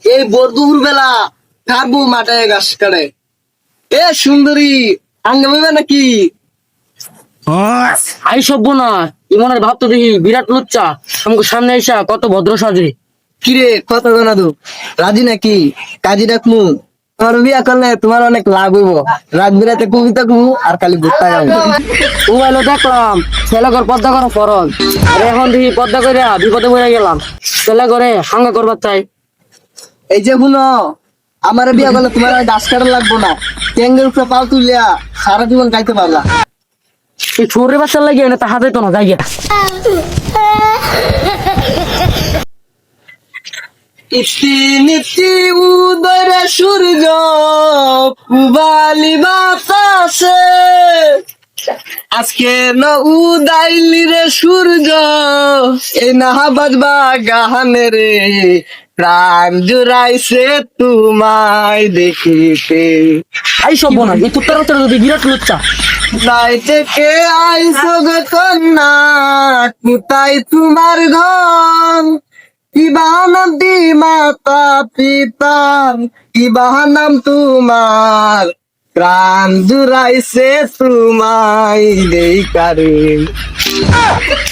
এই বদুর বেলা কারবো মাঠে গাছ কাটে। এ সুন্দরী আঙ্গামে নাকি? আই সভ্য না ইমনের ভাব তো দেখি বিরাট লুচ্চা। আমাকে সামনে এসা কত ভদ্র সাজে। কিরে কত গোনা দু রাজি নাকি? কাজী ডাকমু। তোমার বিয়া করলে তোমার অনেক লাভ হইব। রাত বিরাতে কবিতা কমু আর খালি ভুট্টা খাবো। মোবাইলে দেখলাম ছেলে ঘর পদ্মা করা ফরজ। আর এখন দেখি পদ্মা করে বিপদে পড়ে গেলাম। ছেলে করে হাঙ্গা করবার চাই। এই যে শুনো, আমার বিয়া করলে তোমার আর গাছ কাটা লাগবো না। ট্যাঙ্গের উপরে পাল তুলিয়া সারা জীবন গাইতে পারলা। এই ছোটে বাচ্চা লাগে না তা হাতে তো না যাই গিয়া। ইতি নীতি উদয় সূর্য কুবালি বাতাসে আজকে ন উদাইলি রে সূর্য এই না বাজবা গাহানে রে প্রাণ জুড়াইছে তোমায় দেখিতে আই সভ্য না এই কুত্তার বাচ্চা যদি বিরাট লুচ্চা। নাই থেকে আইসো গো কন্যা কোথায় তোমার ঘর কি বাহানাম দি মাতা পিতা কি বাহানাম তোমার প্রাণ জুড়াইছে তোমায় দেখারে।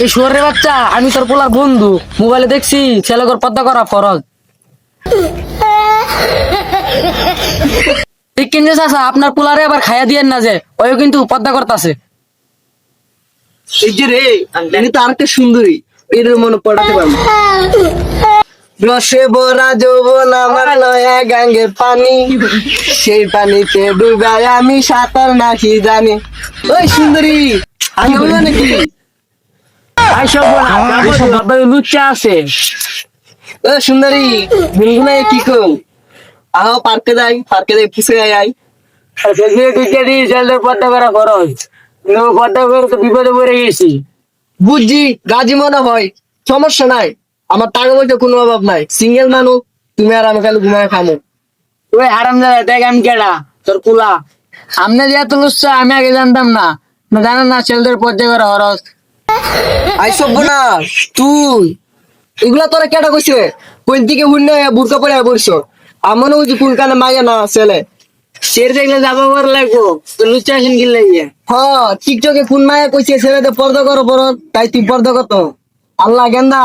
এই শুয়ারের বাচ্চা আমি তোর পোলার বন্ধু মোবাইলে দেখছি ছেলে ঘর পদ্মা করা ফরজ। ঠিক কিনছে চাচা আপনার পোলারে আবার খাইয়া দিয়েন না যে ওই কিন্তু পদ্মা করতেছে। এই যে রে ইনি তো আরেকটা সুন্দরী এর মনে পড়াতে পারবো। রসে ভরা যৌবন আমার নয়া গাঙ্গের পানি সেই পানিতে ডুবাই আমি সাঁতার নাকি জানি। ওই সুন্দরী আমি বলবো নাকি? আই সভ্য না এই সব বাবা লুচ্চা আছে। ও সুন্দরী গুনগুনাই কি কম আহ পার্কে যাই পুষে আই। পদ্মা করা খরচ পদ্মা করে তো বিপদে পড়ে গেছি। বুঝছি গাজী মনে হয় সমস্যা নাই, আমার টাকা পয়সা কোনো অভাব নাই। সিঙ্গেল মানুষ তুমি আর আমি খালি ঘুমায় খামো। ওই হারাম দাদা দেখ আমি কেডা তোর পোলা সামনে যে এত লুচ্চা আমি আগে জানতাম না। না জানেন না ছেলেদের পদ্মা করা খরচ। আই সভ্য না তুই এগুলা তোরা কেটা কইছে? কোন দিকে হুন্নে বুড়কা পড়ে পড়ছো? আমার ওই যে কোন কানে মাইয়া না ছেলে শের দেখলে যাবো করে লাগবো তো লুচ্চা আসেন কি লাগিয়ে। হ্যাঁ টিকটকে কোন মায়া কইছে ছেলেদের পর্দা করো বড় তাই তুই পর্দা কত? আল্লাহ গেন্দা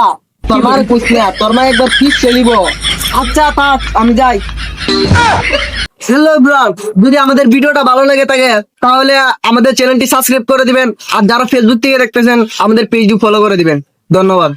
তোর মারে কইস না, তোর মা একবার ঠিক চলিব। আচ্ছা থাক আমি যাই। হ্যালো ব্লগ, যদি আমাদের ভিডিওটা ভালো লেগে থাকে তাহলে আমাদের চ্যানেলটি সাবস্ক্রাইব করে দিবেন, আর যারা ফেসবুক থেকে দেখতেছেন আমাদের পেজটি ফলো করে দিবেন। ধন্যবাদ।